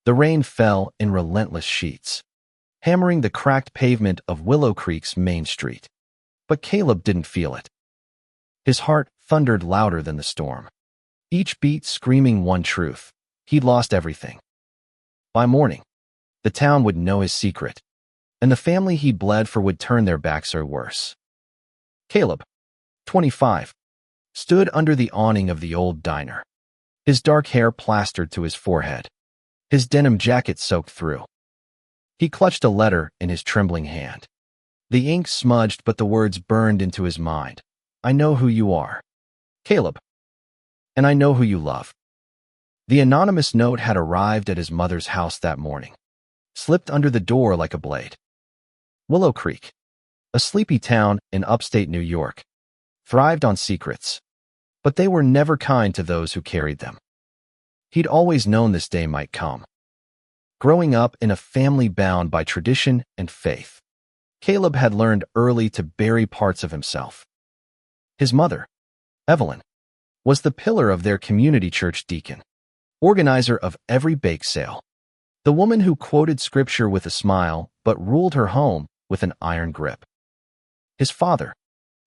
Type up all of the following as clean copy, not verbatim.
The rain fell in relentless sheets, hammering the cracked pavement of Willow Creek's main street. But Caleb didn't feel it. His heart thundered louder than the storm, each beat screaming one truth: he'd lost everything. By morning, the town would know his secret, and the family he'd bled for would turn their backs or worse. Caleb, 25, stood under the awning of the old diner, his dark hair plastered to his forehead, his denim jacket soaked through. He clutched a letter in his trembling hand. The ink smudged, but the words burned into his mind. I know who you are, Caleb, and I know who you love. The anonymous note had arrived at his mother's house that morning, slipped under the door like a blade. Willow Creek, a sleepy town in upstate New York, thrived on secrets, but they were never kind to those who carried them. He'd always known this day might come. Growing up in a family bound by tradition and faith, Caleb had learned early to bury parts of himself. His mother, Evelyn, was the pillar of their community church deacon, organizer of every bake sale, the woman who quoted scripture with a smile but ruled her home with an iron grip. His father,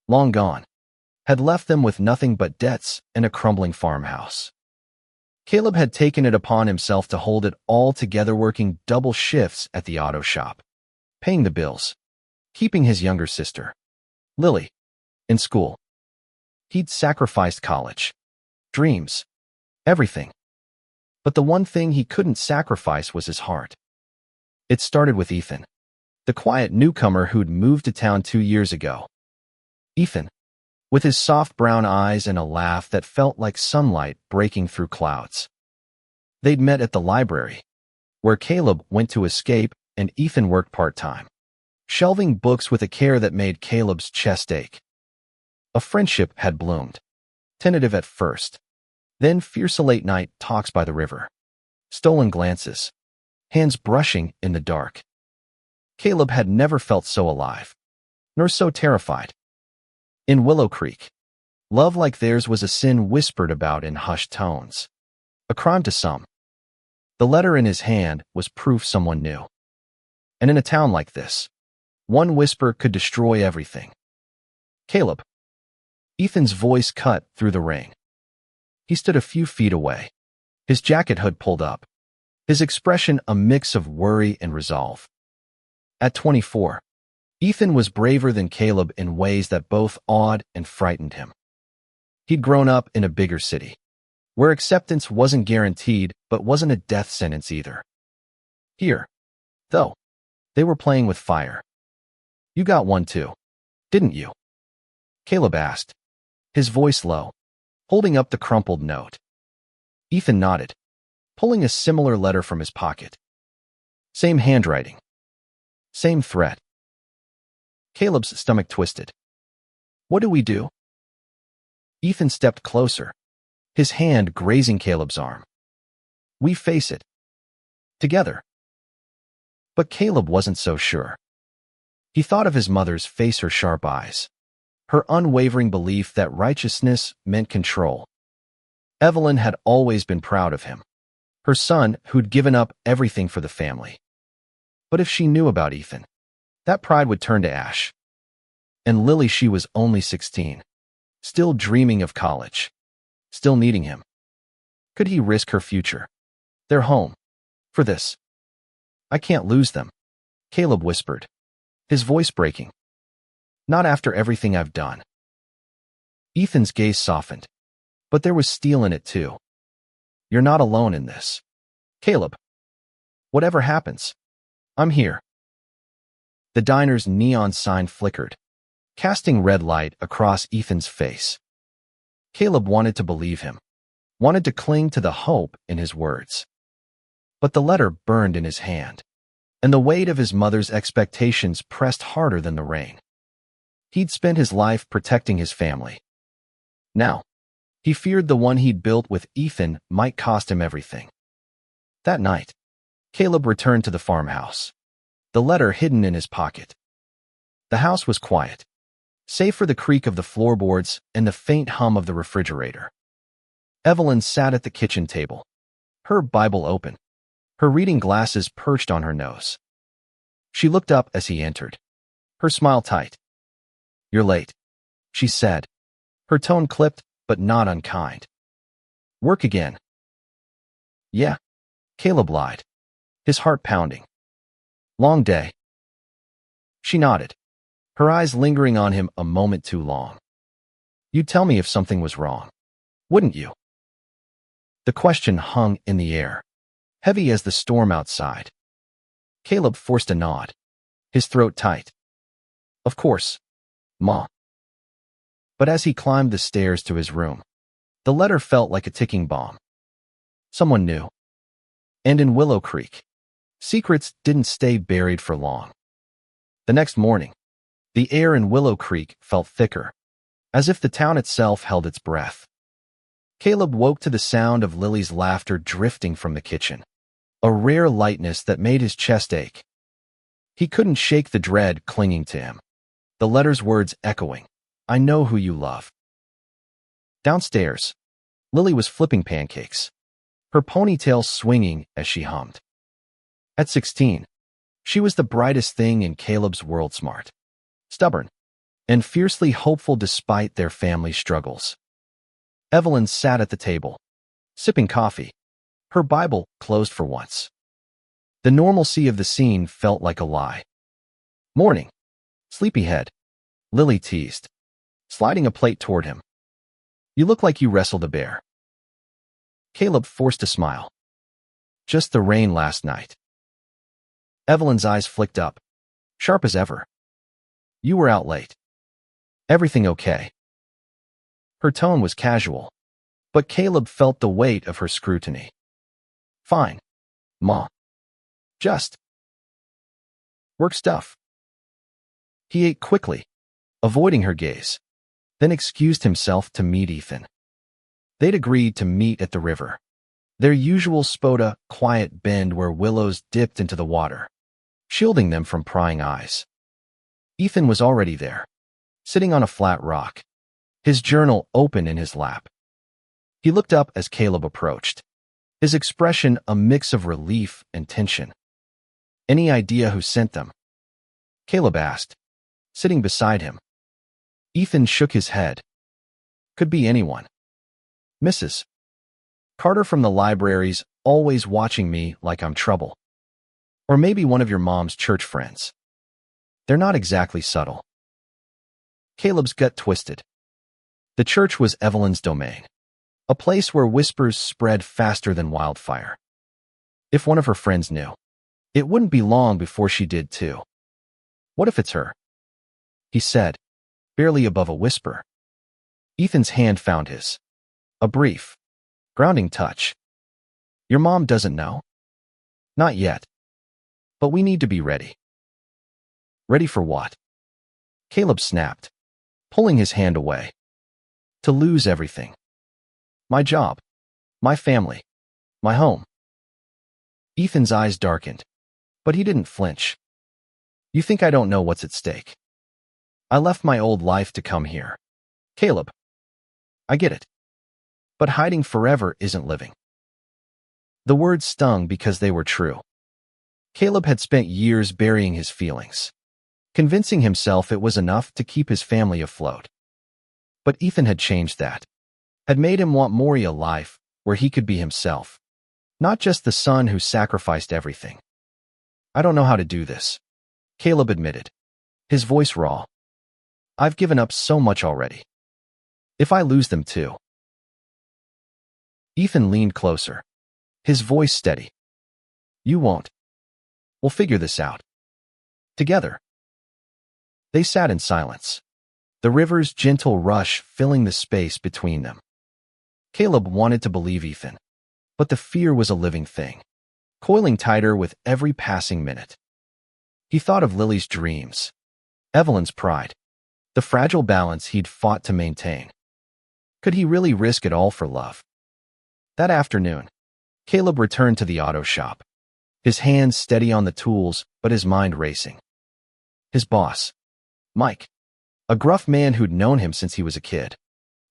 long gone, had left them with nothing but debts and a crumbling farmhouse. Caleb had taken it upon himself to hold it all together, working double shifts at the auto shop, paying the bills, keeping his younger sister, Lily, in school. He'd sacrificed college, dreams, everything. But the one thing he couldn't sacrifice was his heart. It started with Ethan, the quiet newcomer who'd moved to town 2 years ago. Ethan, with his soft brown eyes and a laugh that felt like sunlight breaking through clouds. They'd met at the library, where Caleb went to escape and Ethan worked part-time, shelving books with a care that made Caleb's chest ache. A friendship had bloomed, tentative at first, then fierce late-night talks by the river, stolen glances, hands brushing in the dark. Caleb had never felt so alive, nor so terrified. In Willow Creek, love like theirs was a sin whispered about in hushed tones, a crime to some. The letter in his hand was proof someone knew. And in a town like this, one whisper could destroy everything. Caleb. Ethan's voice cut through the rain. He stood a few feet away, his jacket hood pulled up, his expression a mix of worry and resolve. At 24, Ethan was braver than Caleb in ways that both awed and frightened him. He'd grown up in a bigger city, where acceptance wasn't guaranteed but wasn't a death sentence either. Here, though, they were playing with fire. You got one too, didn't you? Caleb asked, his voice low, holding up the crumpled note. Ethan nodded, pulling a similar letter from his pocket. Same handwriting. Same threat. Caleb's stomach twisted. What do we do? Ethan stepped closer, his hand grazing Caleb's arm. We face it. Together. But Caleb wasn't so sure. He thought of his mother's face, her sharp eyes, her unwavering belief that righteousness meant control. Evelyn had always been proud of him, her son who'd given up everything for the family. But if she knew about Ethan, that pride would turn to ash. And Lily, she was only 16, still dreaming of college, still needing him. Could he risk her future, their home, for this? I can't lose them, Caleb whispered, his voice breaking. Not after everything I've done. Ethan's gaze softened, but there was steel in it too. You're not alone in this, Caleb. Whatever happens, I'm here. The diner's neon sign flickered, casting red light across Ethan's face. Caleb wanted to believe him, wanted to cling to the hope in his words. But the letter burned in his hand, and the weight of his mother's expectations pressed harder than the rain. He'd spent his life protecting his family. Now, he feared the one he'd built with Ethan might cost him everything. That night, Caleb returned to the farmhouse, the letter hidden in his pocket. The house was quiet, save for the creak of the floorboards and the faint hum of the refrigerator. Evelyn sat at the kitchen table, her Bible open, her reading glasses perched on her nose. She looked up as he entered, her smile tight. "You're late," she said, her tone clipped but not unkind. "Work again?" "Yeah," Caleb lied, his heart pounding. "Long day?" She nodded, her eyes lingering on him a moment too long. "You'd tell me if something was wrong, wouldn't you?" The question hung in the air, heavy as the storm outside. Caleb forced a nod, his throat tight. "Of course, Ma." But as he climbed the stairs to his room, the letter felt like a ticking bomb. Someone knew. And in Willow Creek, secrets didn't stay buried for long. The next morning, the air in Willow Creek felt thicker, as if the town itself held its breath. Caleb woke to the sound of Lily's laughter drifting from the kitchen, a rare lightness that made his chest ache. He couldn't shake the dread clinging to him, the letter's words echoing, "I know who you love." Downstairs, Lily was flipping pancakes, her ponytail swinging as she hummed. At 16, she was the brightest thing in Caleb's world, smart, stubborn, and fiercely hopeful despite their family struggles. Evelyn sat at the table, sipping coffee, her Bible closed for once. The normalcy of the scene felt like a lie. "Morning, sleepyhead," Lily teased, sliding a plate toward him. "You look like you wrestled a bear." Caleb forced a smile. "Just the rain last night." Evelyn's eyes flicked up, sharp as ever. "You were out late. Everything okay?" Her tone was casual, but Caleb felt the weight of her scrutiny. "Fine, Ma. Just work stuff." He ate quickly, avoiding her gaze, then excused himself to meet Ethan. They'd agreed to meet at the river, their usual spota, quiet bend where willows dipped into the water, shielding them from prying eyes. Ethan was already there, sitting on a flat rock, his journal open in his lap. He looked up as Caleb approached, his expression a mix of relief and tension. "Any idea who sent them?" Caleb asked, sitting beside him. Ethan shook his head. "Could be anyone. Mrs. Carter from the library's always watching me like I'm trouble. Or maybe one of your mom's church friends. They're not exactly subtle." Caleb's gut twisted. The church was Evelyn's domain, a place where whispers spread faster than wildfire. If one of her friends knew, it wouldn't be long before she did too. "What if it's her?" he said, barely above a whisper. Ethan's hand found his. A brief, grounding touch. "Your mom doesn't know?" "Not yet. But we need to be ready." "Ready for what?" Caleb snapped, pulling his hand away. "To lose everything. My job, my family, my home." Ethan's eyes darkened, but he didn't flinch. "You think I don't know what's at stake? I left my old life to come here. Caleb, I get it. But hiding forever isn't living." The words stung because they were true. Caleb had spent years burying his feelings, convincing himself it was enough to keep his family afloat. But Ethan had changed that, had made him want more a life where he could be himself, not just the son who sacrificed everything. "I don't know how to do this," Caleb admitted, his voice raw. "I've given up so much already. If I lose them too." Ethan leaned closer, his voice steady. "You won't. We'll figure this out. Together." They sat in silence, the river's gentle rush filling the space between them. Caleb wanted to believe Ethan, but the fear was a living thing, coiling tighter with every passing minute. He thought of Lily's dreams, Evelyn's pride, the fragile balance he'd fought to maintain. Could he really risk it all for love? That afternoon, Caleb returned to the auto shop, his hands steady on the tools but his mind racing. His boss, Mike, a gruff man who'd known him since he was a kid,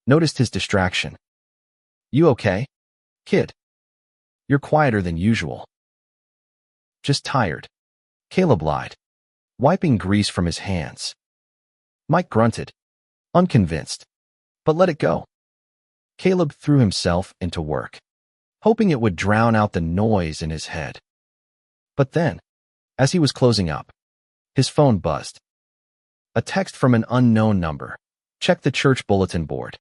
noticed his distraction. "You okay, kid? You're quieter than usual." Just tired. Caleb lied, wiping grease from his hands. Mike grunted, unconvinced, but let it go. Caleb threw himself into work, hoping it would drown out the noise in his head. But then, as he was closing up, his phone buzzed. A text from an unknown number. Check the church bulletin board.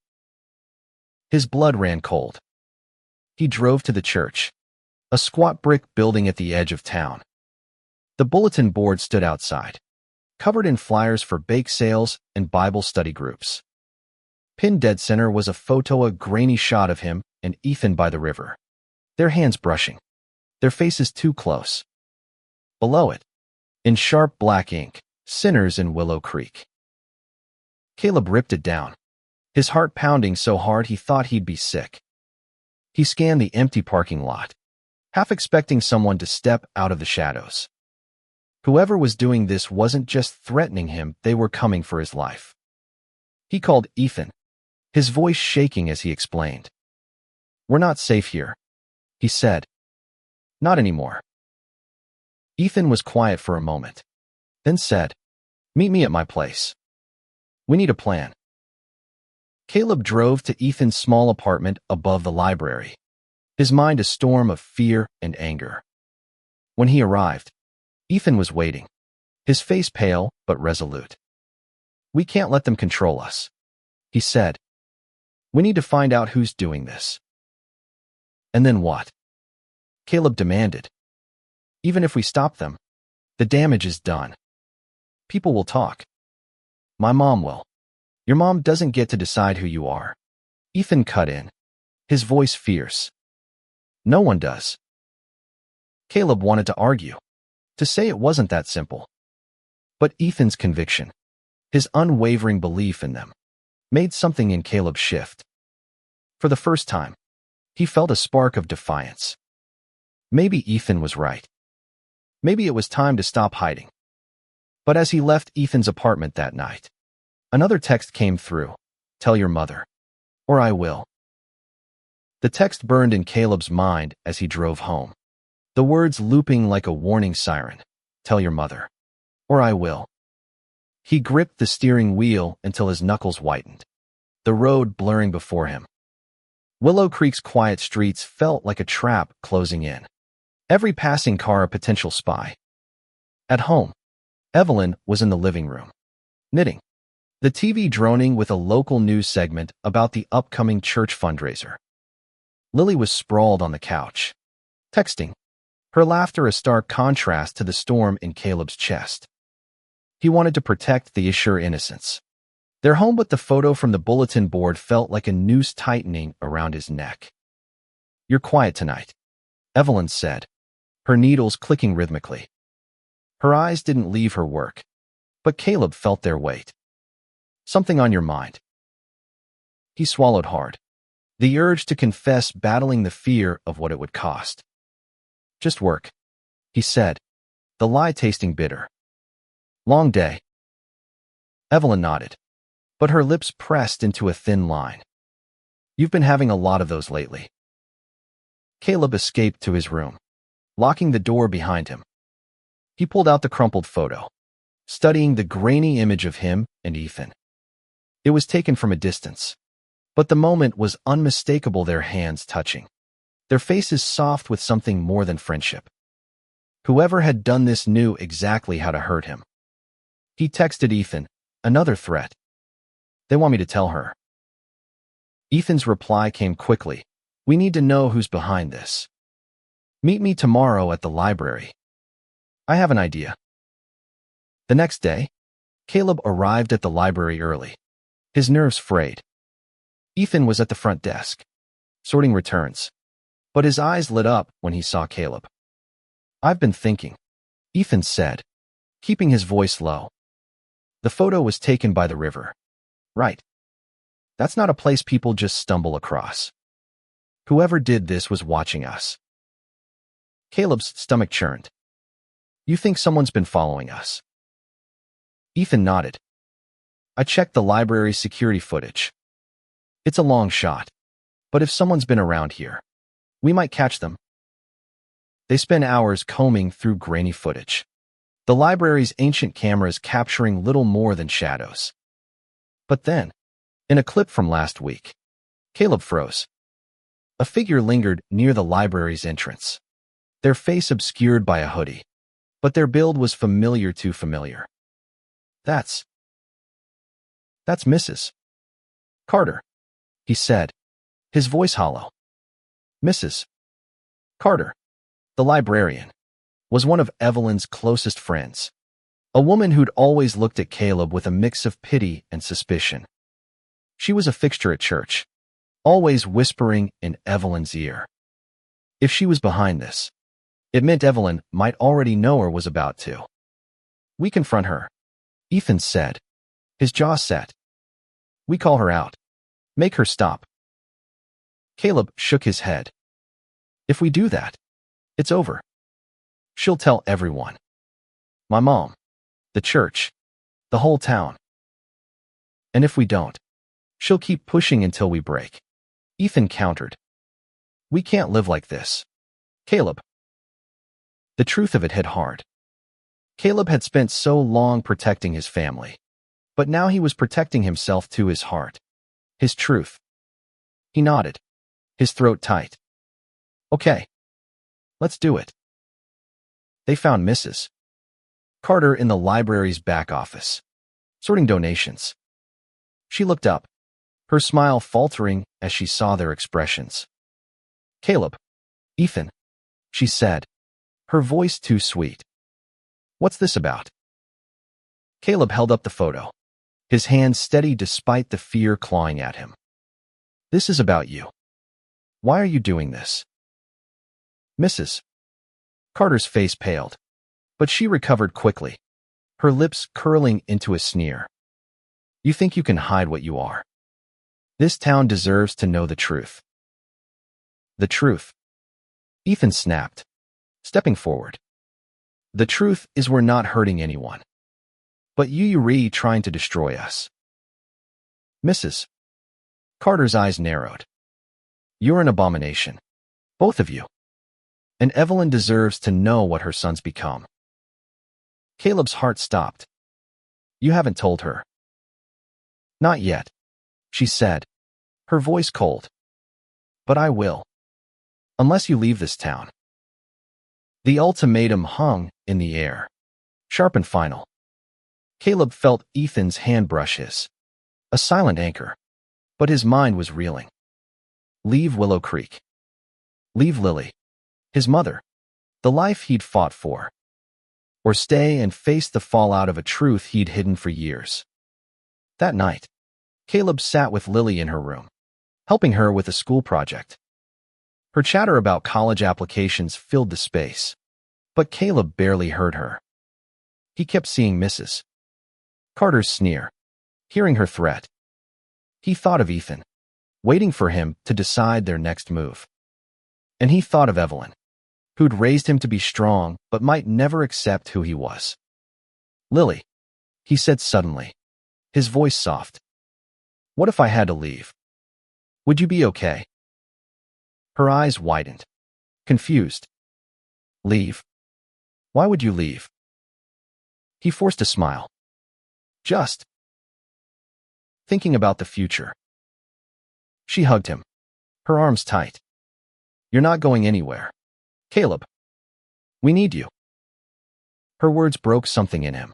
His blood ran cold. He drove to the church, a squat brick building at the edge of town. The bulletin board stood outside, covered in flyers for bake sales and Bible study groups. Pinned dead center was a grainy shot of him and Ethan by the river, their hands brushing, their faces too close. Below it, in sharp black ink, sinners in Willow Creek. Caleb ripped it down, his heart pounding so hard he thought he'd be sick. He scanned the empty parking lot, half expecting someone to step out of the shadows. Whoever was doing this wasn't just threatening him, they were coming for his life. He called Ethan, his voice shaking as he explained. "We're not safe here," he said. "Not anymore." Ethan was quiet for a moment, then said, "Meet me at my place. We need a plan." Caleb drove to Ethan's small apartment above the library, his mind a storm of fear and anger. When he arrived, Ethan was waiting, his face pale but resolute. "We can't let them control us," he said. "We need to find out who's doing this." "And then what?" Caleb demanded. "Even if we stop them, the damage is done. People will talk. My mom will. Your mom doesn't get to decide who you are." Ethan cut in, his voice fierce. "No one does." Caleb wanted to argue, to say it wasn't that simple. But Ethan's conviction, his unwavering belief in them, made something in Caleb shift. For the first time, he felt a spark of defiance. Maybe Ethan was right. Maybe it was time to stop hiding. But as he left Ethan's apartment that night, another text came through. "Tell your mother, or I will." The text burned in Caleb's mind as he drove home, the words looping like a warning siren. "Tell your mother, or I will." He gripped the steering wheel until his knuckles whitened, the road blurring before him. Willow Creek's quiet streets felt like a trap closing in, every passing car a potential spy. At home, Evelyn was in the living room, knitting, the TV droning with a local news segment about the upcoming church fundraiser. Lily was sprawled on the couch, texting, her laughter a stark contrast to the storm in Caleb's chest. He wanted to protect the assured innocence. Their home, but the photo from the bulletin board felt like a noose tightening around his neck. "You're quiet tonight," Evelyn said, her needles clicking rhythmically. Her eyes didn't leave her work, but Caleb felt their weight. "Something on your mind?" He swallowed hard, the urge to confess battling the fear of what it would cost. "Just work," he said, the lie tasting bitter. "Long day?" Evelyn nodded, but her lips pressed into a thin line. "You've been having a lot of those lately." Caleb escaped to his room, locking the door behind him. He pulled out the crumpled photo, studying the grainy image of him and Ethan. It was taken from a distance, but the moment was unmistakable, their hands touching, their faces soft with something more than friendship. Whoever had done this knew exactly how to hurt him. He texted Ethan, another threat. "They want me to tell her." Ethan's reply came quickly. "We need to know who's behind this. Meet me tomorrow at the library. I have an idea." The next day, Caleb arrived at the library early, his nerves frayed. Ethan was at the front desk, sorting returns, but his eyes lit up when he saw Caleb. "I've been thinking," Ethan said, keeping his voice low. "The photo was taken by the river, right? That's not a place people just stumble across. Whoever did this was watching us." Caleb's stomach churned. "You think someone's been following us?" Ethan nodded. "I checked the library's security footage. It's a long shot, but if someone's been around here, we might catch them." They spent hours combing through grainy footage, the library's ancient cameras capturing little more than shadows. But then, in a clip from last week, Caleb froze. A figure lingered near the library's entrance, their face obscured by a hoodie, but their build was familiar too familiar. That's Mrs. Carter, he said, his voice hollow. Mrs. Carter, the librarian, was one of Evelyn's closest friends, a woman who'd always looked at Caleb with a mix of pity and suspicion. She was a fixture at church, always whispering in Evelyn's ear. If she was behind this, it meant Evelyn might already know or was about to. We confront her, Ethan said, his jaw set. We call her out. Make her stop. Caleb shook his head. If we do that, it's over. She'll tell everyone. My mom, the church, the whole town. And if we don't, she'll keep pushing until we break. Ethan countered. We can't live like this. Caleb. The truth of it hit hard. Caleb had spent so long protecting his family, but now he was protecting himself to his heart, his truth. He nodded, his throat tight. Okay, let's do it. They found Mrs. Carter in the library's back office, sorting donations. She looked up, her smile faltering as she saw their expressions. Caleb, Ethan, she said, her voice too sweet. What's this about? Caleb held up the photo, his hand steady despite the fear clawing at him. This is about you. Why are you doing this? Mrs. Carter's face paled, but she recovered quickly, her lips curling into a sneer. You think you can hide what you are? This town deserves to know the truth. The truth. Ethan snapped, stepping forward. The truth is we're not hurting anyone. But you're trying to destroy us. Mrs. Carter's eyes narrowed. You're an abomination. Both of you. And Evelyn deserves to know what her son's become. Caleb's heart stopped. You haven't told her. Not yet, she said, her voice cold. But I will. Unless you leave this town. The ultimatum hung in the air, sharp and final. Caleb felt Ethan's hand brush his, a silent anchor, but his mind was reeling. Leave Willow Creek. Leave Lily, his mother, the life he'd fought for. Or stay and face the fallout of a truth he'd hidden for years. That night, Caleb sat with Lily in her room, helping her with a school project. Her chatter about college applications filled the space, but Caleb barely heard her. He kept seeing Mrs. Carter's sneer, hearing her threat. He thought of Ethan, waiting for him to decide their next move. And he thought of Evelyn, who'd raised him to be strong but might never accept who he was. Lily, he said suddenly, his voice soft. What if I had to leave? Would you be okay? Her eyes widened, confused. Leave? Why would you leave? He forced a smile. Just thinking about the future. She hugged him, her arms tight. You're not going anywhere. Caleb, we need you. Her words broke something in him.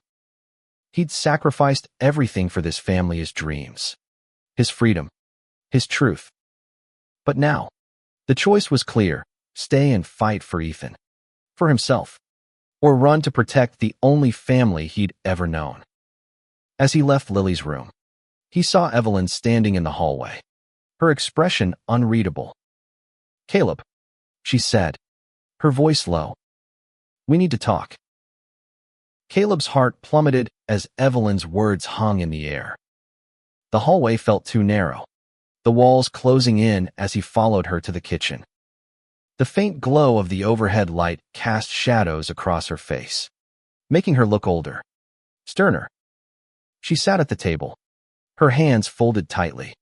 He'd sacrificed everything for this family, his dreams, his freedom, his truth. But now, the choice was clear: stay and fight for Ethan, for himself, or run to protect the only family he'd ever known. As he left Lily's room, he saw Evelyn standing in the hallway, her expression unreadable. Caleb, she said, her voice low. We need to talk. Caleb's heart plummeted as Evelyn's words hung in the air. The hallway felt too narrow, the walls closing in as he followed her to the kitchen. The faint glow of the overhead light cast shadows across her face, making her look older, sterner. She sat at the table, her hands folded tightly,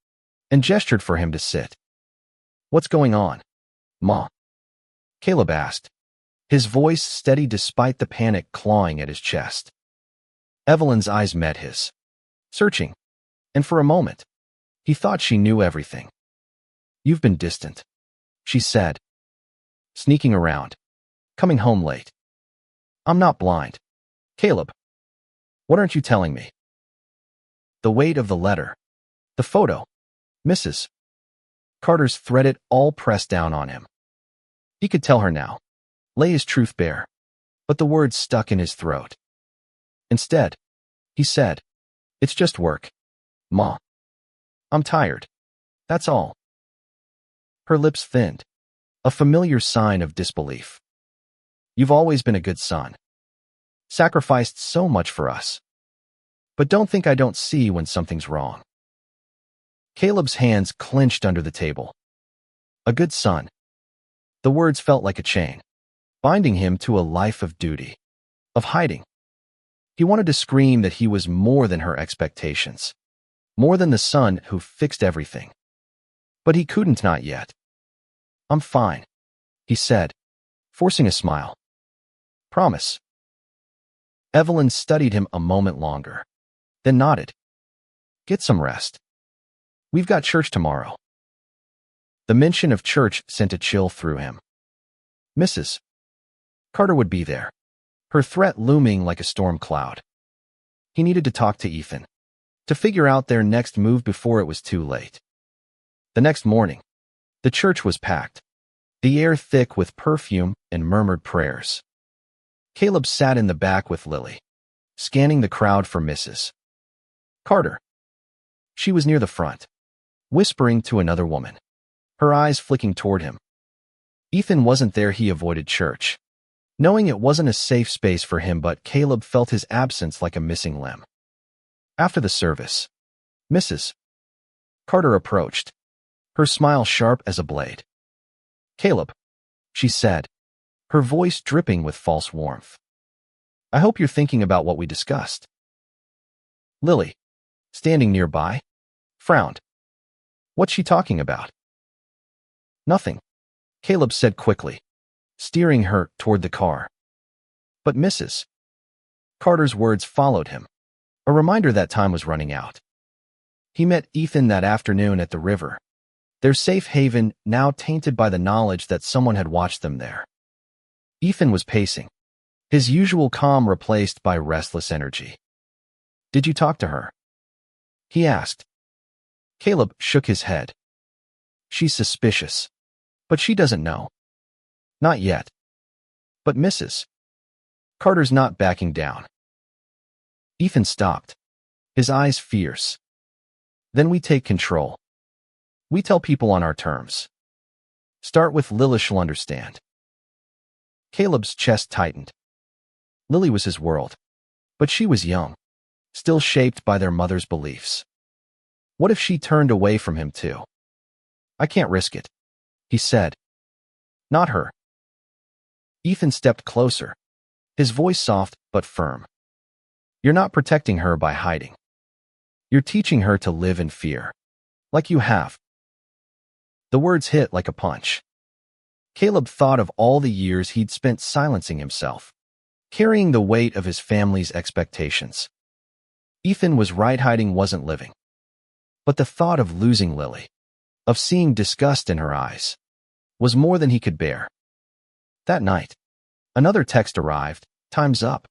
and gestured for him to sit. What's going on, Ma? Caleb asked, his voice steady despite the panic clawing at his chest. Evelyn's eyes met his, searching, and for a moment, he thought she knew everything. "You've been distant," she said. "Sneaking around. Coming home late. I'm not blind. Caleb, what aren't you telling me?" The weight of the letter, the photo, Mrs. Carter's threaded all pressed down on him. He could tell her now, lay his truth bare, but the words stuck in his throat. Instead, he said, "It's just work, Ma. I'm tired. That's all." Her lips thinned, a familiar sign of disbelief. "You've always been a good son. Sacrificed so much for us. But don't think I don't see when something's wrong." Caleb's hands clenched under the table. A good son. The words felt like a chain, binding him to a life of duty, of hiding. He wanted to scream that he was more than her expectations, more than the son who fixed everything. But he couldn't, not yet. "I'm fine," he said, forcing a smile. "Promise." Evelyn studied him a moment longer, then nodded. "Get some rest. We've got church tomorrow." The mention of church sent a chill through him. Mrs. Carter would be there, her threat looming like a storm cloud. He needed to talk to Ethan, to figure out their next move before it was too late. The next morning, the church was packed, the air thick with perfume and murmured prayers. Caleb sat in the back with Lily, scanning the crowd for Mrs. Carter. She was near the front, whispering to another woman, her eyes flicking toward him. Ethan wasn't there. He avoided church, knowing it wasn't a safe space for him, but Caleb felt his absence like a missing limb. After the service, Mrs. Carter approached, her smile sharp as a blade. "Caleb," she said, her voice dripping with false warmth, "I hope you're thinking about what we discussed." Lily, standing nearby, frowned. "What's she talking about?" "Nothing," Caleb said quickly, steering her toward the car. But Mrs. Carter's words followed him, a reminder that time was running out. He met Ethan that afternoon at the river, their safe haven now tainted by the knowledge that someone had watched them there. Ethan was pacing, his usual calm replaced by restless energy. "Did you talk to her?" he asked. Caleb shook his head. "She's suspicious, but she doesn't know. Not yet. But Mrs. Carter's not backing down." Ethan stopped, his eyes fierce. "Then we take control. We tell people on our terms. Start with Lily, she'll understand." Caleb's chest tightened. Lily was his world, but she was young, still shaped by their mother's beliefs. What if she turned away from him too? "I can't risk it," he said. "Not her." Ethan stepped closer, his voice soft but firm. "You're not protecting her by hiding. You're teaching her to live in fear, like you have." The words hit like a punch. Caleb thought of all the years he'd spent silencing himself, carrying the weight of his family's expectations. Ethan was right, hiding wasn't living. But the thought of losing Lily, of seeing disgust in her eyes, was more than he could bear. That night, another text arrived. "Time's up.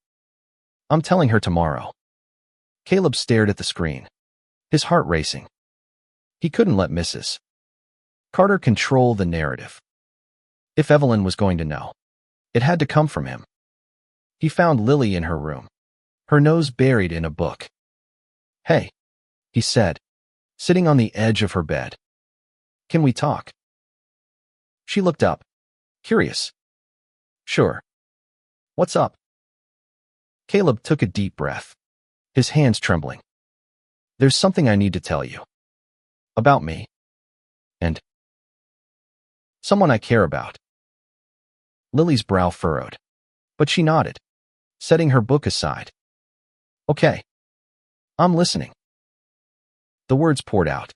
I'm telling her tomorrow." Caleb stared at the screen, his heart racing. He couldn't let Mrs. Carter control the narrative. If Evelyn was going to know, it had to come from him. He found Lily in her room, her nose buried in a book. "Hey," he said, sitting on the edge of her bed. "Can we talk?" She looked up, curious. "Sure. What's up?" Caleb took a deep breath, his hands trembling. "There's something I need to tell you. About me. And someone I care about." Lily's brow furrowed, but she nodded, setting her book aside. "Okay. I'm listening." The words poured out,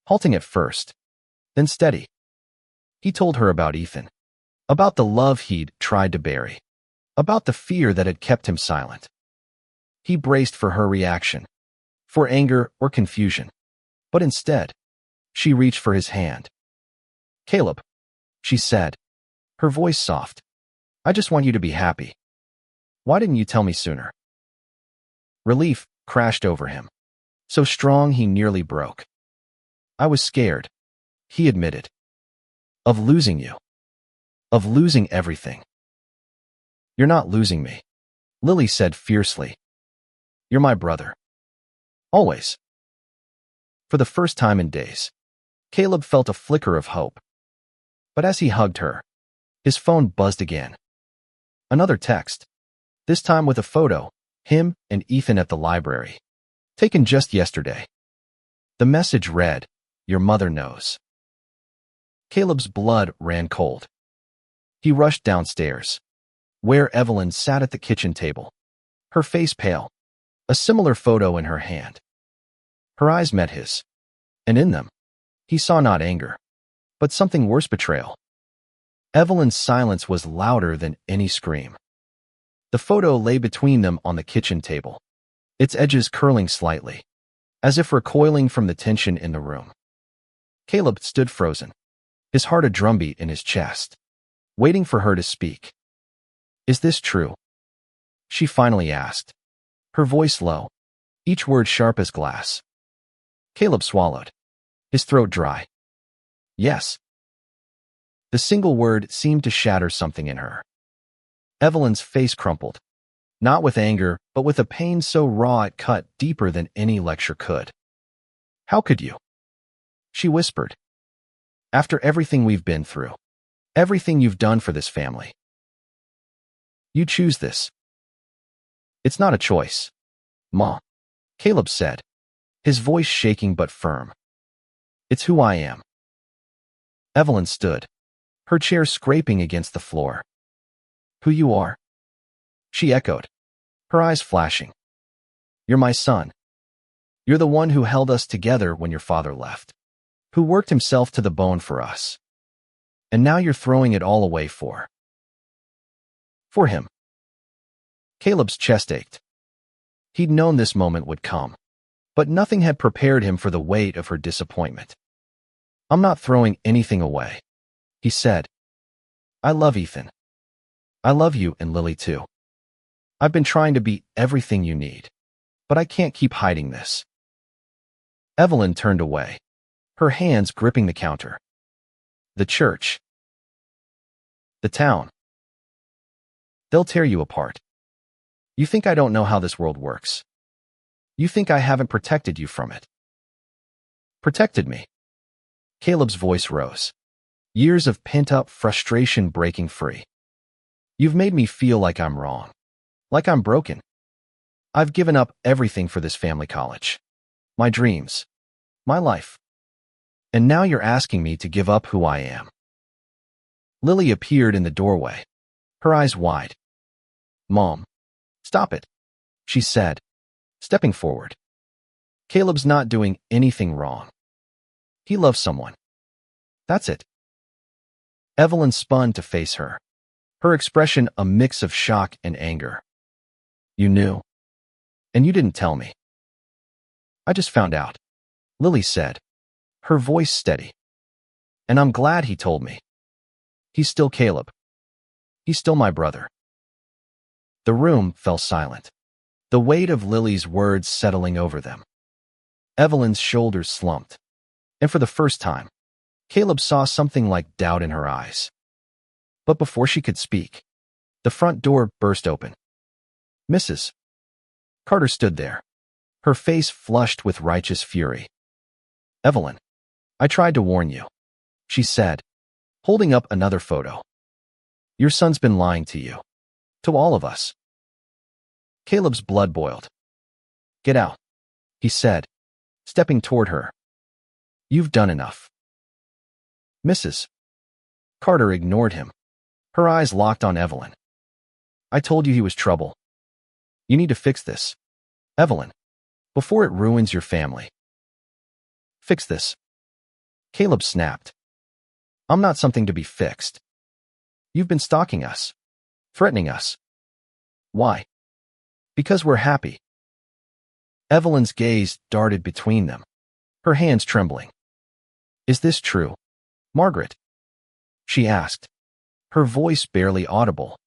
halting at first, then steady. He told her about Ethan, about the love he'd tried to bury, about the fear that had kept him silent. He braced for her reaction, for anger or confusion, but instead, she reached for his hand. "Caleb," she said, her voice soft, "I just want you to be happy. Why didn't you tell me sooner?" Relief crashed over him, so strong he nearly broke. "I was scared," he admitted, "of losing you, of losing everything." "You're not losing me," Lily said fiercely. "You're my brother. Always." For the first time in days, Caleb felt a flicker of hope. But as he hugged her, his phone buzzed again. Another text, this time with a photo, him and Ethan at the library, taken just yesterday. The message read, "Your mother knows." Caleb's blood ran cold. He rushed downstairs, where Evelyn sat at the kitchen table, her face pale, a similar photo in her hand. Her eyes met his, and in them, he saw not anger, but something worse, betrayal. Evelyn's silence was louder than any scream. The photo lay between them on the kitchen table, its edges curling slightly, as if recoiling from the tension in the room. Caleb stood frozen, his heart a drumbeat in his chest, waiting for her to speak. "Is this true?" she finally asked, her voice low, each word sharp as glass. Caleb swallowed, his throat dry. "Yes." The single word seemed to shatter something in her. Evelyn's face crumpled, not with anger, but with a pain so raw it cut deeper than any lecture could. "How could you?" she whispered. "After everything we've been through, everything you've done for this family. You choose this." "It's not a choice, Ma," Caleb said, his voice shaking but firm. "It's who I am." Evelyn stood, her chair scraping against the floor. "Who you are?" she echoed, her eyes flashing. "You're my son. You're the one who held us together when your father left, who worked himself to the bone for us. And now you're throwing it all away for him." Caleb's chest ached. He'd known this moment would come, but nothing had prepared him for the weight of her disappointment. "I'm not throwing anything away," he said. "I love Ethan. I love you and Lily too. I've been trying to be everything you need, but I can't keep hiding this." Evelyn turned away, her hands gripping the counter. "The church. The town. They'll tear you apart. You think I don't know how this world works? You think I haven't protected you from it?" "Protected me?" Caleb's voice rose, years of pent-up frustration breaking free. "You've made me feel like I'm wrong, like I'm broken. I've given up everything for this family college, my dreams, my life. And now you're asking me to give up who I am." Lily appeared in the doorway, her eyes wide. "Mom, stop it," she said, stepping forward. "Caleb's not doing anything wrong. He loves someone. That's it." Evelyn spun to face her, her expression a mix of shock and anger. "You knew, and you didn't tell me." "I just found out," Lily said, her voice steady. "And I'm glad he told me. He's still Caleb. He's still my brother." The room fell silent, the weight of Lily's words settling over them. Evelyn's shoulders slumped, and for the first time, Caleb saw something like doubt in her eyes. But before she could speak, the front door burst open. Mrs. Carter stood there, her face flushed with righteous fury. "Evelyn, I tried to warn you," she said, holding up another photo. "Your son's been lying to you, to all of us." Caleb's blood boiled. "Get out," he said, stepping toward her. "You've done enough." Mrs. Carter ignored him, her eyes locked on Evelyn. "I told you he was trouble. You need to fix this, Evelyn, before it ruins your family." "Fix this?" Caleb snapped. "I'm not something to be fixed." You've been stalking us, threatening us. Why? Because we're happy. Evelyn's gaze darted between them, her hands trembling. Is this true, Margaret? She asked, her voice barely audible.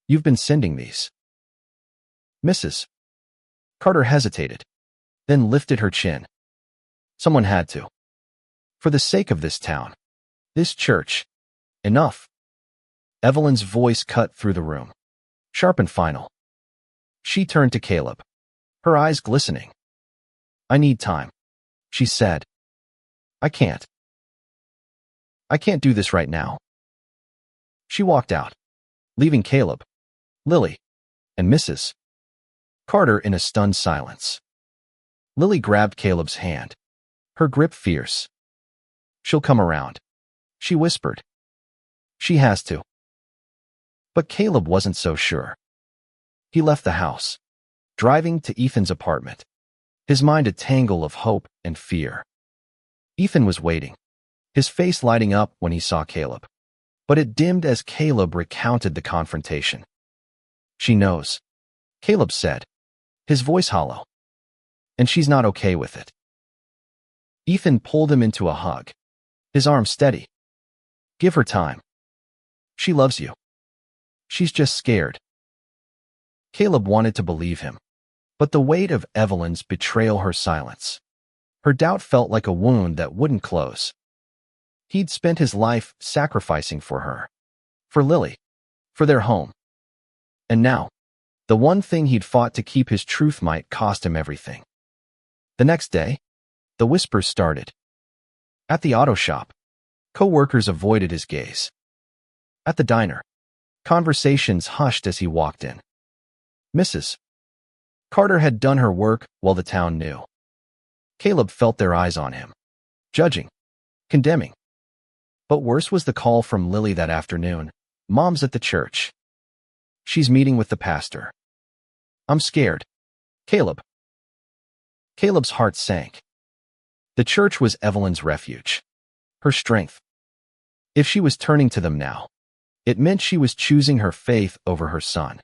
You've been sending these. Mrs. Carter hesitated, then lifted her chin. Someone had to. For the sake of this town, this church, enough. Evelyn's voice cut through the room, sharp and final. She turned to Caleb, her eyes glistening. I need time, she said. I can't do this right now. She walked out, leaving Caleb, Lily, and Mrs. Carter in a stunned silence. Lily grabbed Caleb's hand, her grip fierce. She'll come around, she whispered. She has to. But Caleb wasn't so sure. He left the house, driving to Ethan's apartment, his mind a tangle of hope and fear. Ethan was waiting, his face lighting up when he saw Caleb, but it dimmed as Caleb recounted the confrontation. She knows, Caleb said, his voice hollow. And she's not okay with it. Ethan pulled him into a hug, his arm steady. Give her time. She loves you. She's just scared. Caleb wanted to believe him, but the weight of Evelyn's betrayal her silence. Her doubt felt like a wound that wouldn't close. He'd spent his life sacrificing for her, for Lily, for their home. And now, the one thing he'd fought to keep his truth might cost him everything. The next day, the whispers started. At the auto shop, co-workers avoided his gaze. At the diner, conversations hushed as he walked in. Mrs. Carter had done her work while the town knew. Caleb felt their eyes on him, judging, condemning. But worse was the call from Lily that afternoon. Mom's at the church. She's meeting with the pastor. I'm scared. Caleb. Caleb's heart sank. The church was Evelyn's refuge, her strength. If she was turning to them now, it meant she was choosing her faith over her son.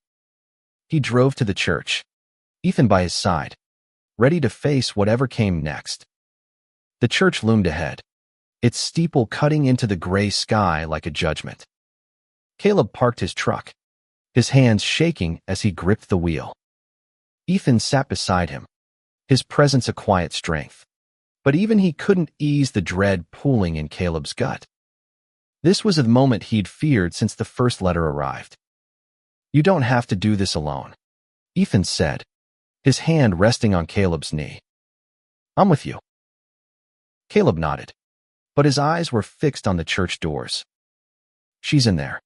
He drove to the church, Ethan by his side, ready to face whatever came next. The church loomed ahead, its steeple cutting into the gray sky like a judgment. Caleb parked his truck, his hands shaking as he gripped the wheel. Ethan sat beside him, his presence a quiet strength. But even he couldn't ease the dread pooling in Caleb's gut. This was the moment he'd feared since the first letter arrived. You don't have to do this alone, Ethan said, his hand resting on Caleb's knee. I'm with you. Caleb nodded, but his eyes were fixed on the church doors. She's in there,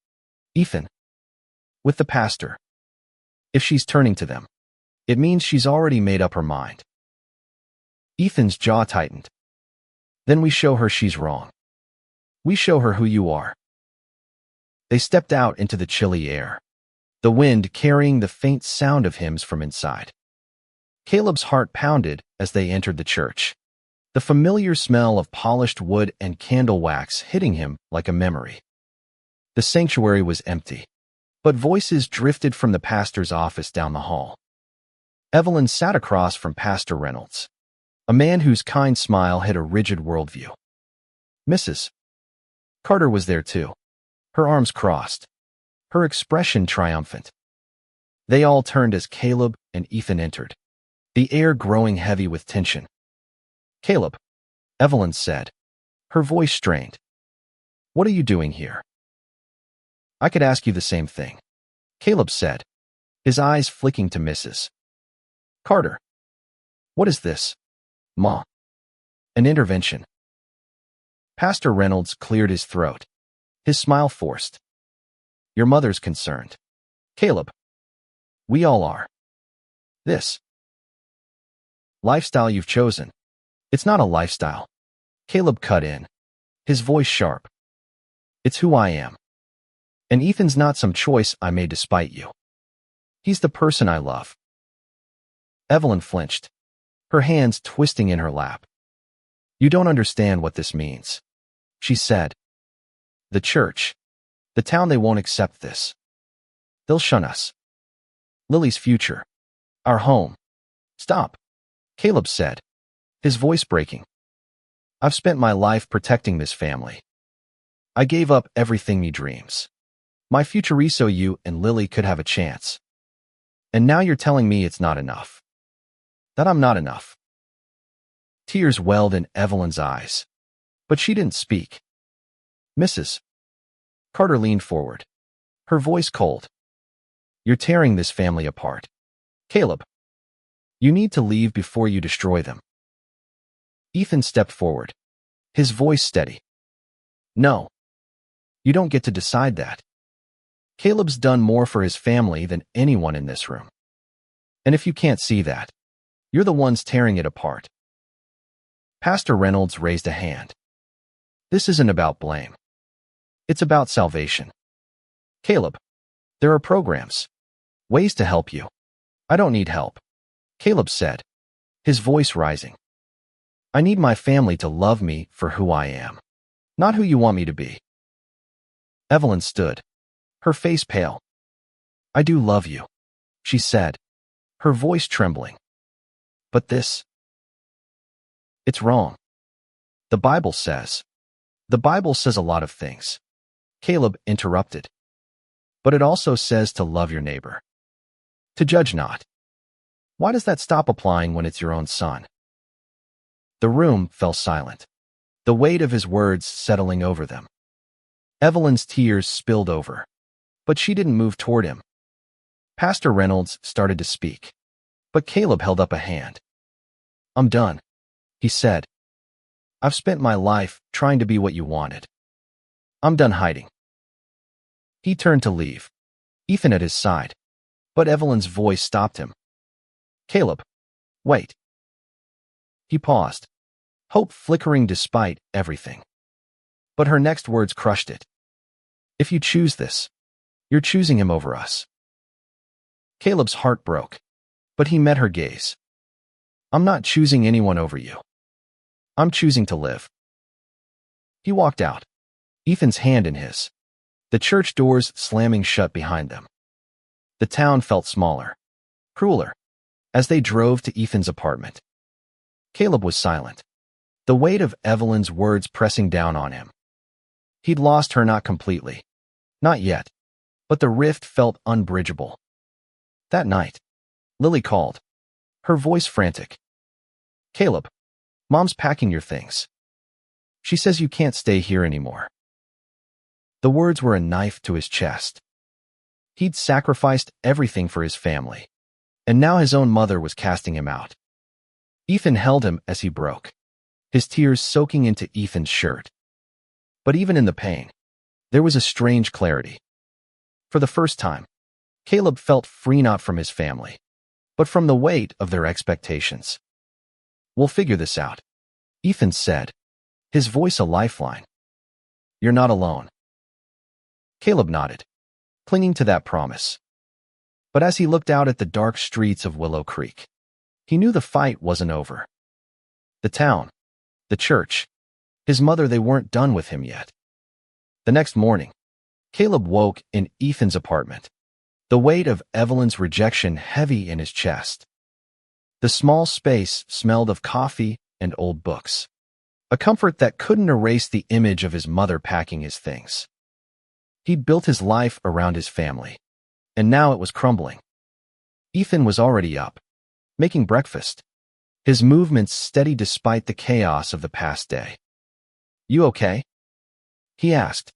Ethan. With the pastor. If she's turning to them, it means she's already made up her mind. Ethan's jaw tightened. Then we show her she's wrong. We show her who you are. They stepped out into the chilly air, the wind carrying the faint sound of hymns from inside. Caleb's heart pounded as they entered the church, the familiar smell of polished wood and candle wax hitting him like a memory. The sanctuary was empty, but voices drifted from the pastor's office down the hall. Evelyn sat across from Pastor Reynolds, a man whose kind smile hid a rigid worldview. Mrs. Carter was there too, her arms crossed, her expression triumphant. They all turned as Caleb and Ethan entered, the air growing heavy with tension. Caleb, Evelyn said, her voice strained. What are you doing here? I could ask you the same thing, Caleb said, his eyes flicking to Mrs. Carter. What is this, Ma? An intervention. Pastor Reynolds cleared his throat, his smile forced. Your mother's concerned. Caleb. We all are. This lifestyle you've chosen. It's not a lifestyle. Caleb cut in, his voice sharp. It's who I am. And Ethan's not some choice I made to spite you. He's the person I love. Evelyn flinched, her hands twisting in her lap. You don't understand what this means, she said. The church. The town, they won't accept this. They'll shun us. Lily's future. Our home. Stop, Caleb said, his voice breaking. I've spent my life protecting this family. I gave up everything me dreams. My future so you and Lily could have a chance. And now you're telling me it's not enough. That I'm not enough. Tears welled in Evelyn's eyes, but she didn't speak. Mrs. Carter leaned forward, her voice cold. You're tearing this family apart. Caleb, you need to leave before you destroy them. Ethan stepped forward, his voice steady. No. You don't get to decide that. Caleb's done more for his family than anyone in this room. And if you can't see that, you're the ones tearing it apart. Pastor Reynolds raised a hand. This isn't about blame. It's about salvation. Caleb, there are programs, ways to help you. I don't need help, Caleb said, his voice rising. I need my family to love me for who I am, not who you want me to be. Evelyn stood, her face pale. I do love you, she said, her voice trembling. But this, it's wrong. The Bible says a lot of things, Caleb interrupted. But it also says to love your neighbor, to judge not. Why does that stop applying when it's your own son? The room fell silent, the weight of his words settling over them. Evelyn's tears spilled over, but she didn't move toward him. Pastor Reynolds started to speak, but Caleb held up a hand. I'm done, he said. I've spent my life trying to be what you wanted. I'm done hiding. He turned to leave, Ethan at his side, but Evelyn's voice stopped him. Caleb, wait. He paused, hope flickering despite everything. But her next words crushed it. If you choose this, you're choosing him over us. Caleb's heart broke, but he met her gaze. I'm not choosing anyone over you. I'm choosing to live. He walked out, Ethan's hand in his, the church doors slamming shut behind them. The town felt smaller, crueler, as they drove to Ethan's apartment. Caleb was silent, the weight of Evelyn's words pressing down on him. He'd lost her, not completely, not yet, but the rift felt unbridgeable. That night, Lily called, her voice frantic. Caleb, Mom's packing your things. She says you can't stay here anymore. The words were a knife to his chest. He'd sacrificed everything for his family, and now his own mother was casting him out. Ethan held him as he broke, his tears soaking into Ethan's shirt. But even in the pain, there was a strange clarity. For the first time, Caleb felt free not from his family, but from the weight of their expectations. We'll figure this out, Ethan said, his voice a lifeline. You're not alone. Caleb nodded, clinging to that promise. But as he looked out at the dark streets of Willow Creek, he knew the fight wasn't over. The town, the church, his mother, they weren't done with him yet. The next morning, Caleb woke in Ethan's apartment, the weight of Evelyn's rejection heavy in his chest. The small space smelled of coffee and old books, a comfort that couldn't erase the image of his mother packing his things. He'd built his life around his family, and now it was crumbling. Ethan was already up, making breakfast, his movements steady despite the chaos of the past day. You okay? He asked,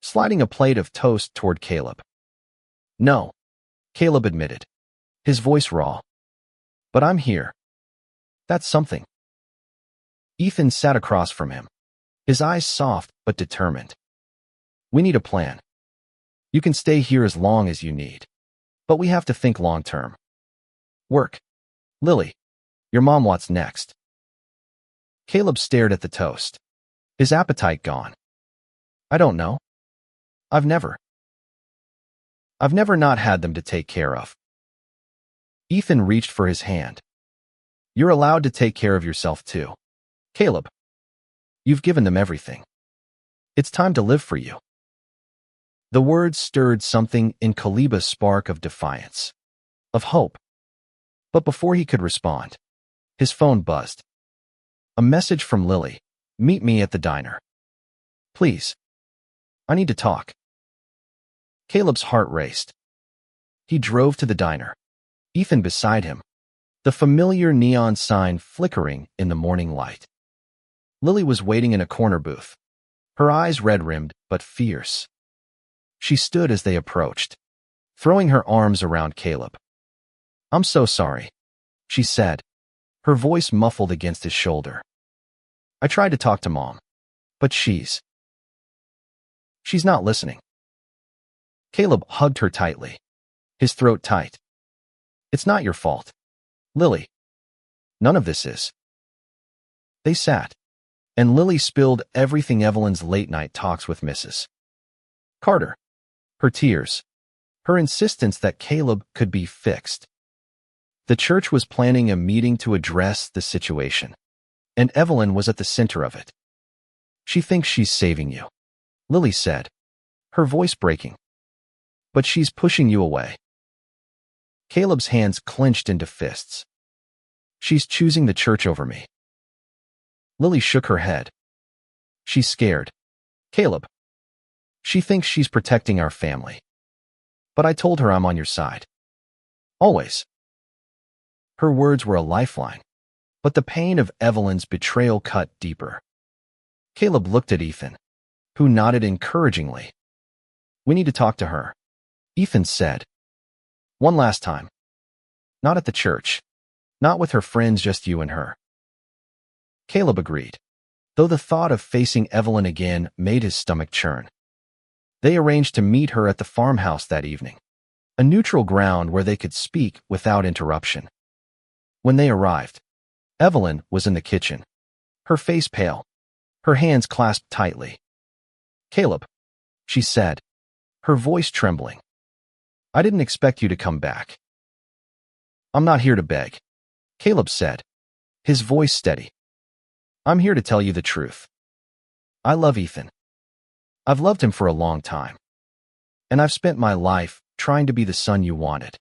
sliding a plate of toast toward Caleb. No, Caleb admitted, his voice raw. But I'm here. That's something. Ethan sat across from him, his eyes soft but determined. We need a plan. You can stay here as long as you need, but we have to think long term. Work. Lily, your mom, what's next? Caleb stared at the toast, his appetite gone. I don't know. I've never not had them to take care of. Ethan reached for his hand. You're allowed to take care of yourself too. Caleb, you've given them everything. It's time to live for you. The words stirred something in Caleb's spark of defiance, of hope. But before he could respond, his phone buzzed. A message from Lily. Meet me at the diner. Please. I need to talk. Caleb's heart raced. He drove to the diner, Ethan beside him, the familiar neon sign flickering in the morning light. Lily was waiting in a corner booth, her eyes red-rimmed but fierce. She stood as they approached, throwing her arms around Caleb. I'm so sorry, she said, her voice muffled against his shoulder. I tried to talk to Mom, but she's not listening. Caleb hugged her tightly, his throat tight. It's not your fault, Lily. None of this is. They sat, and Lily spilled everything Evelyn's late-night talks with Mrs. Carter. Her tears, her insistence that Caleb could be fixed. The church was planning a meeting to address the situation, and Evelyn was at the center of it. She thinks she's saving you, Lily said, her voice breaking. But she's pushing you away. Caleb's hands clenched into fists. She's choosing the church over me. Lily shook her head. She's scared. Caleb. She thinks she's protecting our family. But I told her I'm on your side. Always. Her words were a lifeline, but the pain of Evelyn's betrayal cut deeper. Caleb looked at Ethan, who nodded encouragingly. We need to talk to her, Ethan said. One last time. Not at the church. Not with her friends, just you and her. Caleb agreed, though the thought of facing Evelyn again made his stomach churn. They arranged to meet her at the farmhouse that evening, a neutral ground where they could speak without interruption. When they arrived, Evelyn was in the kitchen, her face pale, her hands clasped tightly. Caleb, she said, her voice trembling. I didn't expect you to come back. I'm not here to beg, Caleb said, his voice steady. I'm here to tell you the truth. I love Ethan. I've loved him for a long time. And I've spent my life trying to be the son you wanted.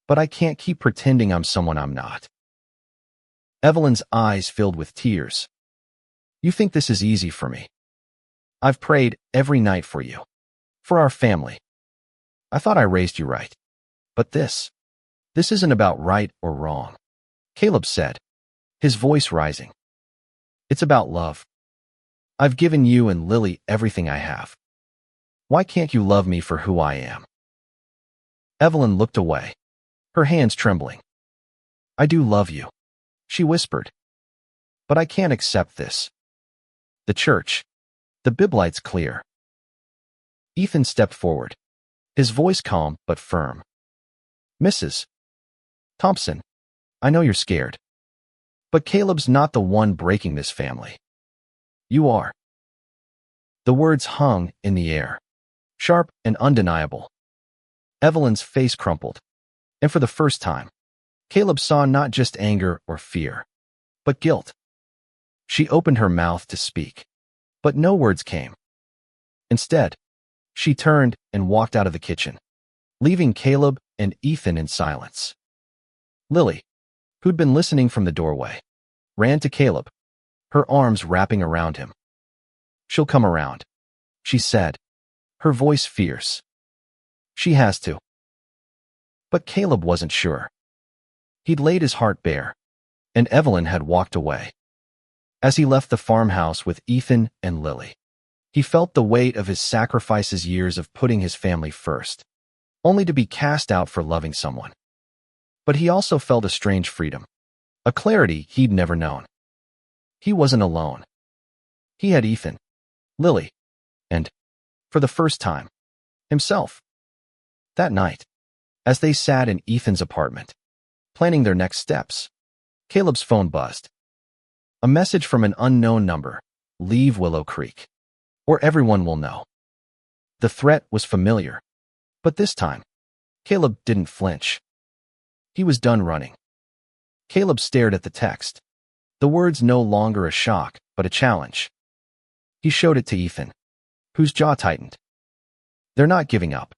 But I can't keep pretending I'm someone I'm not. Evelyn's eyes filled with tears. You think this is easy for me? I've prayed every night for you. For our family. I thought I raised you right. But this isn't about right or wrong, Caleb said, his voice rising. It's about love. I've given you and Lily everything I have. Why can't you love me for who I am? Evelyn looked away, her hands trembling. I do love you, she whispered. But I can't accept this. The church. The Biblight's clear. Ethan stepped forward, his voice calm but firm. Mrs. Thompson, I know you're scared. But Caleb's not the one breaking this family. You are. The words hung in the air, sharp and undeniable. Evelyn's face crumpled, and for the first time, Caleb saw not just anger or fear, but guilt. She opened her mouth to speak, but no words came. Instead, she turned and walked out of the kitchen, leaving Caleb and Ethan in silence. Lily, who'd been listening from the doorway, ran to Caleb, her arms wrapping around him. She'll come around, she said, her voice fierce. She has to. But Caleb wasn't sure. He'd laid his heart bare, and Evelyn had walked away. As he left the farmhouse with Ethan and Lily, he felt the weight of his sacrifices, years of putting his family first, only to be cast out for loving someone. But he also felt a strange freedom, a clarity he'd never known. He wasn't alone. He had Ethan, Lily, and, for the first time, himself. That night, as they sat in Ethan's apartment, planning their next steps, Caleb's phone buzzed. A message from an unknown number. Leave Willow Creek, or everyone will know. The threat was familiar, but this time, Caleb didn't flinch. He was done running. Caleb stared at the text, the words no longer a shock, but a challenge. He showed it to Ethan, whose jaw tightened. They're not giving up,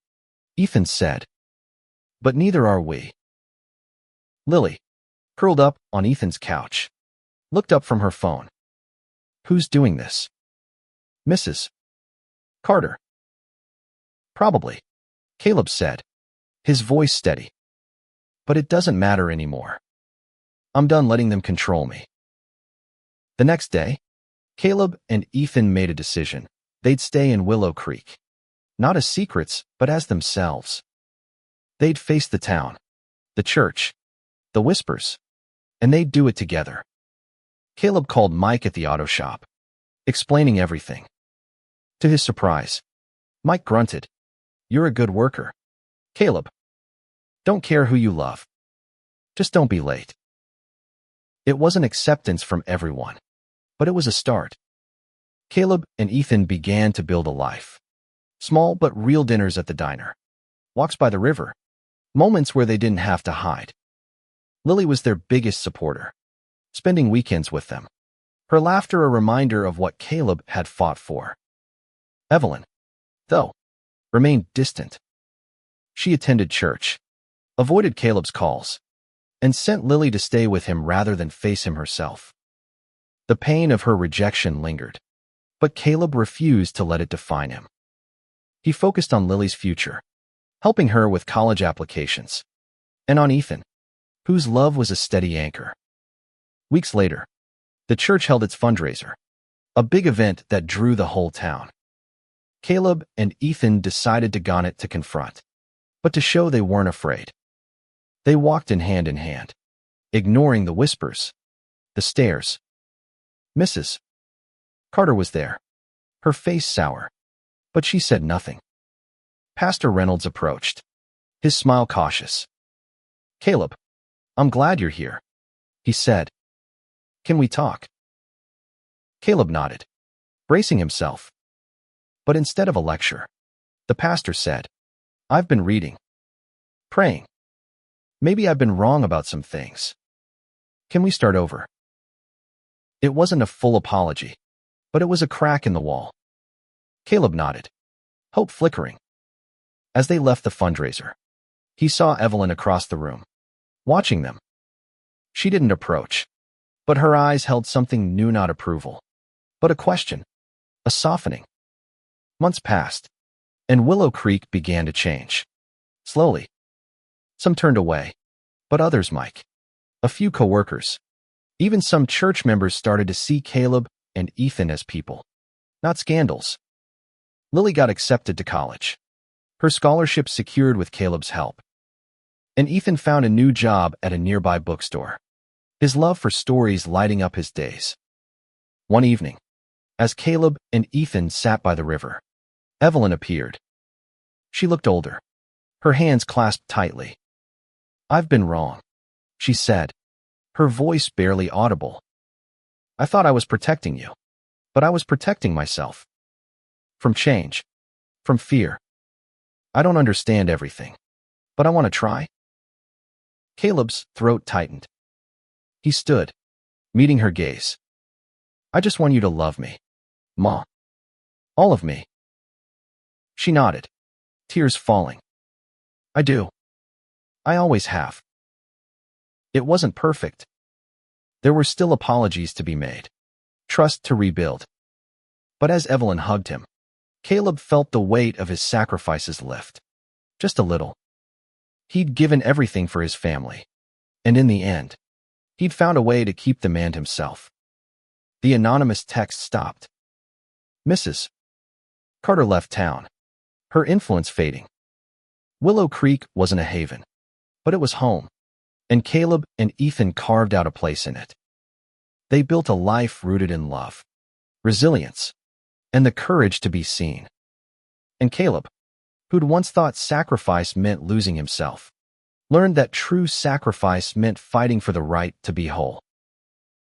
Ethan said. But neither are we. Lily, curled up on Ethan's couch, looked up from her phone. Who's doing this? Mrs. Carter. Probably, Caleb said, his voice steady. But it doesn't matter anymore. I'm done letting them control me. The next day, Caleb and Ethan made a decision. They'd stay in Willow Creek, not as secrets, but as themselves. They'd face the town, the church, the whispers, and they'd do it together. Caleb called Mike at the auto shop, explaining everything. To his surprise, Mike grunted, "You're a good worker, Caleb. Don't care who you love. Just don't be late." It wasn't acceptance from everyone, but it was a start. Caleb and Ethan began to build a life. Small but real dinners at the diner, walks by the river, moments where they didn't have to hide. Lily was their biggest supporter, spending weekends with them, her laughter a reminder of what Caleb had fought for. Evelyn, though, remained distant. She attended church, avoided Caleb's calls, and sent Lily to stay with him rather than face him herself. The pain of her rejection lingered, but Caleb refused to let it define him. He focused on Lily's future, helping her with college applications, and on Ethan, whose love was a steady anchor. Weeks later, the church held its fundraiser, a big event that drew the whole town. Caleb and Ethan decided to go on it to confront, but to show they weren't afraid. They walked in hand, ignoring the whispers, the stares. Mrs. Carter was there, her face sour, but she said nothing. Pastor Reynolds approached, his smile cautious. "Caleb, I'm glad you're here," he said. "Can we talk?" Caleb nodded, bracing himself. But instead of a lecture, the pastor said, "I've been reading, praying. Maybe I've been wrong about some things. Can we start over?" It wasn't a full apology, but it was a crack in the wall. Caleb nodded, hope flickering. As they left the fundraiser, he saw Evelyn across the room, watching them. She didn't approach, but her eyes held something new, not approval, but a question, a softening. Months passed, and Willow Creek began to change. Slowly. Some turned away, but others, Mike, a few coworkers, even some church members started to see Caleb and Ethan as people, not scandals. Lily got accepted to college, her scholarship secured with Caleb's help. And Ethan found a new job at a nearby bookstore, his love for stories lighting up his days. One evening, as Caleb and Ethan sat by the river, Evelyn appeared. She looked older, her hands clasped tightly. "I've been wrong," she said, her voice barely audible. "I thought I was protecting you, but I was protecting myself. From change, from fear. I don't understand everything, but I want to try." Caleb's throat tightened. He stood, meeting her gaze. "I just want you to love me, Ma. All of me." She nodded, tears falling. "I do. I always have." It wasn't perfect. There were still apologies to be made, trust to rebuild. But as Evelyn hugged him, Caleb felt the weight of his sacrifices lift. Just a little. He'd given everything for his family, and in the end, he'd found a way to keep the man himself. The anonymous text stopped. Mrs. Carter left town, her influence fading. Willow Creek wasn't a haven, but it was home, and Caleb and Ethan carved out a place in it. They built a life rooted in love, resilience, and the courage to be seen. And Caleb, who'd once thought sacrifice meant losing himself, learned that true sacrifice meant fighting for the right to be whole.